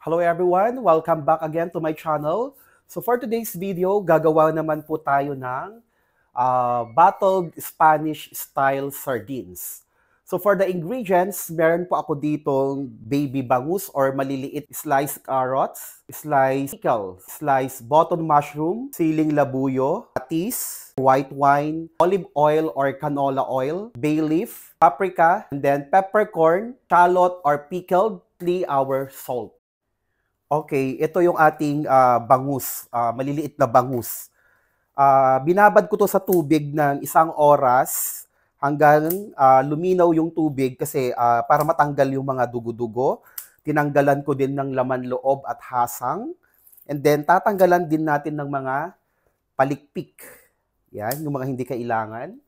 Hello everyone! Welcome back again to my channel. So for today's video, gagawa naman po tayo ng bottled Spanish style sardines. So for the ingredients, meron po ako ditong baby bangus or maliliit sliced carrots, sliced pickle, sliced button mushroom, siling labuyo, patis, white wine, olive oil or canola oil, bay leaf, paprika, and then peppercorn, shallot or pickled, 3-hour salt. Okay, ito yung ating bangus, maliliit na bangus. Binabad ko to sa tubig ng 1 oras hanggang luminaw yung tubig kasi para matanggal yung mga dugo-dugo. Tinanggalan ko din ng laman loob at hasang. And then tatanggalan din natin ng mga palikpik. Yan, yung mga hindi kailangan.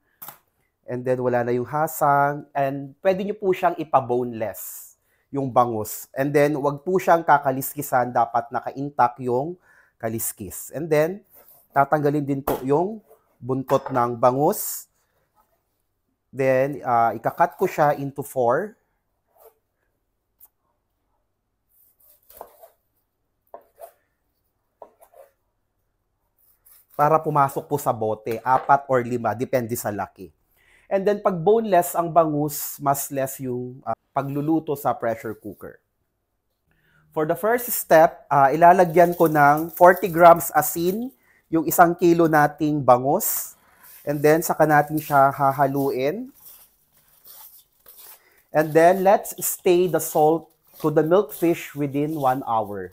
And then wala na yung hasang. And pwede nyo po siyang ipa-boneless yung bangus. And then, wag po siyang kakaliskisan. Dapat naka-intact yung kaliskis. And then, tatanggalin din po yung buntot ng bangus. Then, ikakat ko siya into 4. Para pumasok po sa bote. 4 or 5. Depende sa laki. And then, pag boneless ang bangus, mas less yung pagluluto sa pressure cooker. For the first step, ilalagyan ko ng 40 grams asin, yung 1 kilo nating bangus. And then, saka natin siya hahaluin. And then, let's stay the salt to the milkfish within 1 hour.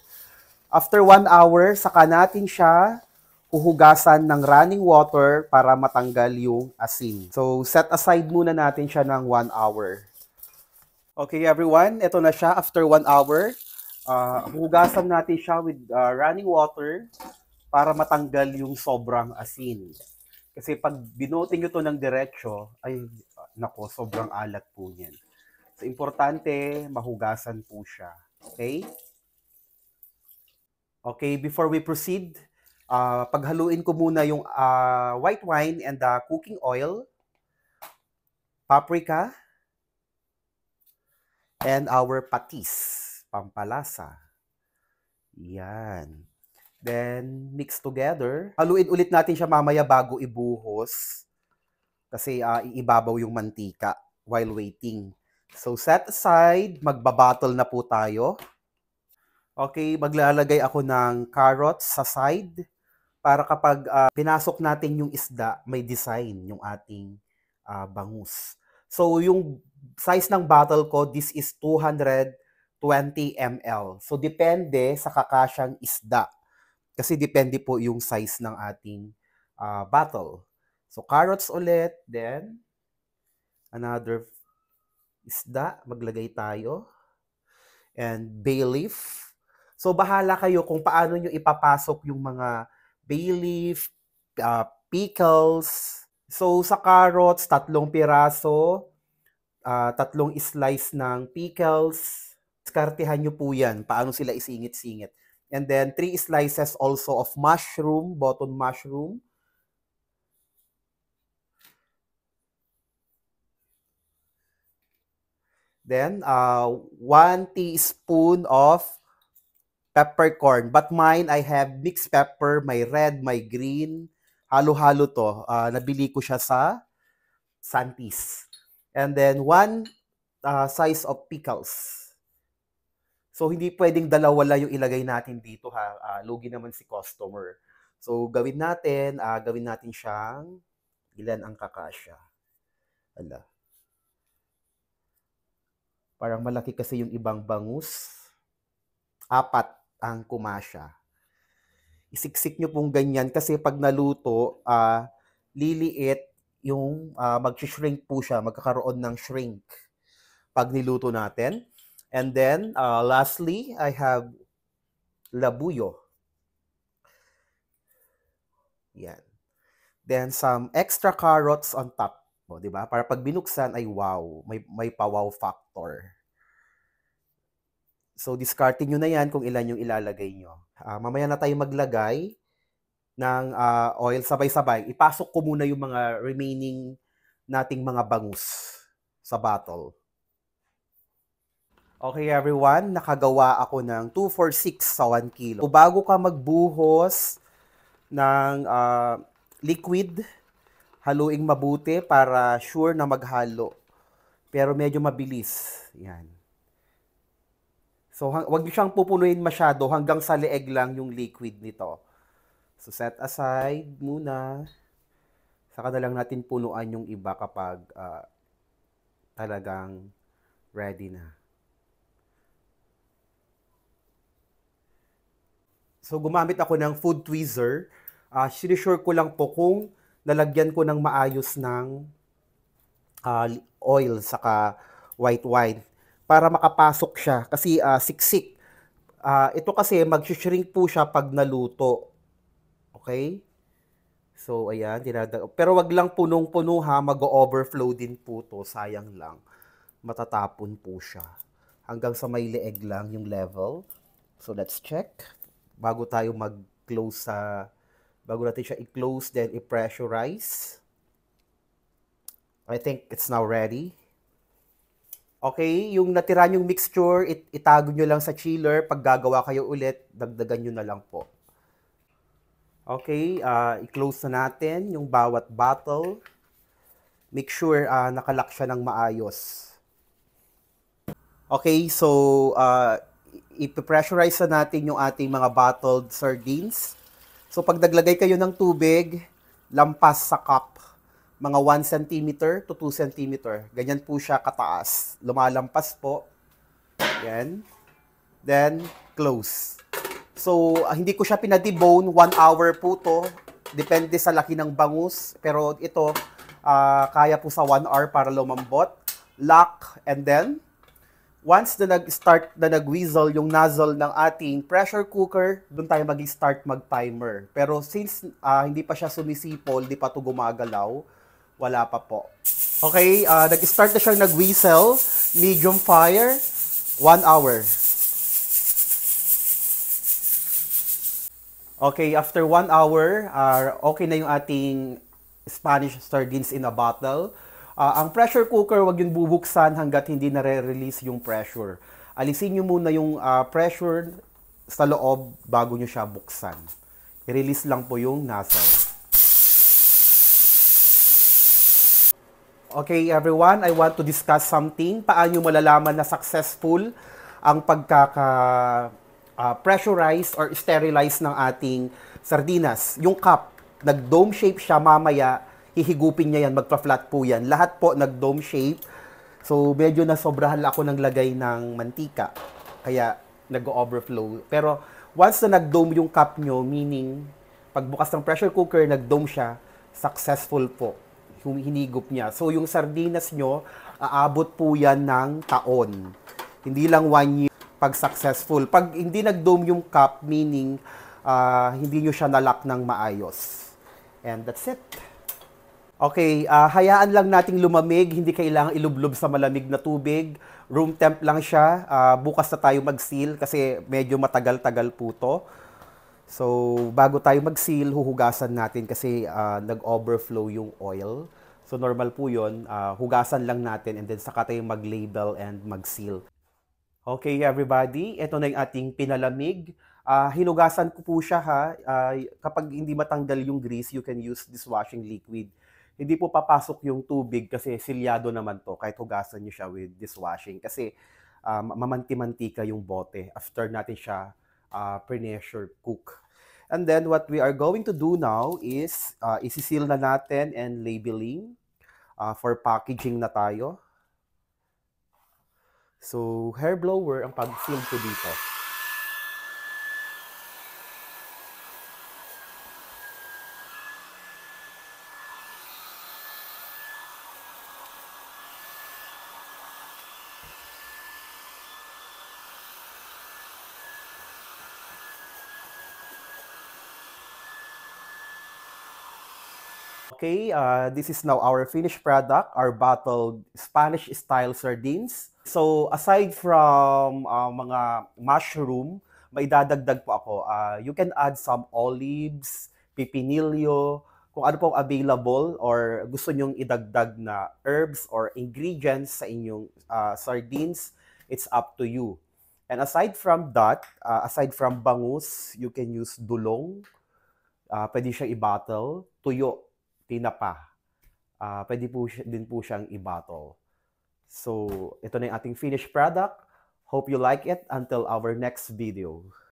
After 1 hour, saka natin siya huhugasan ng running water para matanggal yung asin. So, set aside muna natin siya ng 1 hour. Okay everyone, ito na siya after 1 hour. Hugasan natin siya with running water para matanggal yung sobrang asin. Kasi pag binote nyo to ng diretsyo, ay nako, sobrang alat po niyan. So importante, mahugasan po siya. Okay? Okay, before we proceed, paghaluin ko muna yung white wine and the cooking oil, paprika, and our patis, pampalasa. Yan. Then, mix together. Haluin ulit natin siya mamaya bago ibuhos. Kasi iibabaw yung mantika while waiting. So, set aside. Magbabattle na po tayo. Okay, maglalagay ako ng carrots sa side. Para kapag pinasok natin yung isda, may design yung ating bangus. So, yung size ng bottle ko, this is 220 ml. So, depende sa kakasyang isda. Kasi depende po yung size ng ating bottle. So, carrots ulit. Then, another isda. Maglagay tayo. And bay leaf. So, bahala kayo kung paano nyo ipapasok yung mga bay leaf, pickles. So, sa carrots, 3 piraso. 3 slice ng pickles. Diskartehan nyo po yan. Paano sila isingit-singit. And then, 3 slices also of mushroom, button mushroom. Then, 1 teaspoon of peppercorn. But mine, I have mixed pepper. May red, may green. Halo-halo to. Nabili ko siya sa Santis. And then, 1 size of pickles. So, hindi pwedeng dalawa lang yung ilagay natin dito ha. Lugi naman si customer. So, gawin natin siyang ilan ang kakasya. Ala. Parang malaki kasi yung ibang bangus. 4 ang kumasya. Isiksik nyo pong ganyan kasi pag naluto, liliit yung mag-shrink po siya. Magkakaroon ng shrink pag niluto natin. And then, lastly, I have labuyo. Yan. Then, some extra carrots on top. O, diba? Para pag binuksan ay wow. May pa-wow factor. So, discarding nyo na yan kung ilan yung ilalagay nyo. Mamaya na tayo maglagay ng oil sabay-sabay. Ipasok ko muna yung mga remaining nating mga bangus sa bottle. Okay everyone, nakagawa ako ng 246 sa 1 kilo. So, bago ka magbuhos ng liquid, haluing mabuti para sure na maghalo. Pero medyo mabilis. Yan. So, wag niyo siyang pupunuin masyado hanggang sa leeg lang yung liquid nito. So, set aside muna. Saka na lang natin punuan yung iba kapag talagang ready na. So, gumamit ako ng food tweezer. Sinisure ko lang po kung nalagyan ko ng maayos ng oil saka white wine para makapasok siya kasi siksik. Ito kasi mag-shrink po siya pag naluto. Okay? So, ayan. Pero wag lang punong-puno ha. Mag-overflow din po to. Sayang lang. Matatapon po siya. Hanggang sa may leeg lang yung level. So, let's check. Bago tayo mag-close bago natin siya i-close, then i-pressurize. I think it's now ready. Okay, yung natira yung mixture, itago nyo lang sa chiller. Pag gagawa kayo ulit, dagdagan nyo na lang po. Okay, i-close na natin yung bawat bottle. Make sure nakalock siya ng maayos. Okay, so i-pressurize na natin yung ating mga bottled sardines. So pag naglagay kayo ng tubig, lampas sa cup. Mga 1 cm to 2 cm. Ganyan po siya kataas. Lumalampas po. Yan. Then, close. So, hindi ko siya pinadebone. 1 hour po to. Depende sa laki ng bangus. Pero ito, kaya po sa 1 hour para lumambot. Lock. And then, once na nag-start na nag-whistle yung nozzle ng ating pressure cooker, doon tayo mag-start mag-timer. Pero since hindi pa siya sumisipol, hindi pa ito gumagalaw, wala pa po. Okay, nag-start na siyang nag-whistle, medium fire, 1 hour. Okay, after 1 hour, okay na yung ating Spanish sardines in a bottle. Ang pressure cooker, wag yung bubuksan hanggat hindi nare-release yung pressure. Alisin nyo muna yung pressure sa loob bago nyo siya buksan. I-release lang po yung nozzle. Okay everyone, I want to discuss something. Paano malalaman na successful ang pressurize or sterilize ng ating sardinas. Yung cup, nag-dome shape siya mamaya, hihigupin niya yan, magpa-flat po yan. Lahat po nag-dome shape. So medyo nasobrahan ako ng lagay ng mantika. Kaya nag-overflow. Pero once na nag-dome yung cup nyo, meaning pagbukas ng pressure cooker, nag-dome siya, successful po. Hinigop niya. So, yung sardinas nyo, aabot po yan ng taon. Hindi lang 1 year pag successful. Pag hindi nag-dome yung cup, meaning hindi nyo siya nalock ng maayos. And that's it. Okay, hayaan lang nating lumamig. Hindi kailangan ilublob sa malamig na tubig. Room temp lang siya. Bukas na tayo mag-seal kasi medyo matagal-tagal po to. So, bago tayo mag-seal, huhugasan natin kasi nag-overflow yung oil. So, normal po yun. Hugasan lang natin and then saka tayo mag-label and mag-seal. Okay, everybody. Ito na yung ating pinalamig. Hinugasan ko po siya ha. Kapag hindi matanggal yung grease, you can use dishwashing liquid. Hindi po papasok yung tubig kasi silyado naman to kahit hugasan nyo siya with dishwashing. Kasi mamanti-mantika yung bote after natin siya pressure cook. And then what we are going to do now is isi-seal na natin and labeling for packaging na tayo. So hair blower ang pag-seal ko dito. Okay, this is now our finished product, our bottled Spanish-style sardines. So, aside from mga mushroom, may dadagdag po ako. You can add some olives, pipinilyo, kung ano pong available or gusto nyong idagdag na herbs or ingredients sa inyong sardines. It's up to you. And aside from that, aside from bangus, you can use dulong. Pwede siyang i-bottle. Tuyo, tinapa. Pwede po din po siyang i-bottle. So, ito na yung ating finished product. Hope you like it. Until our next video.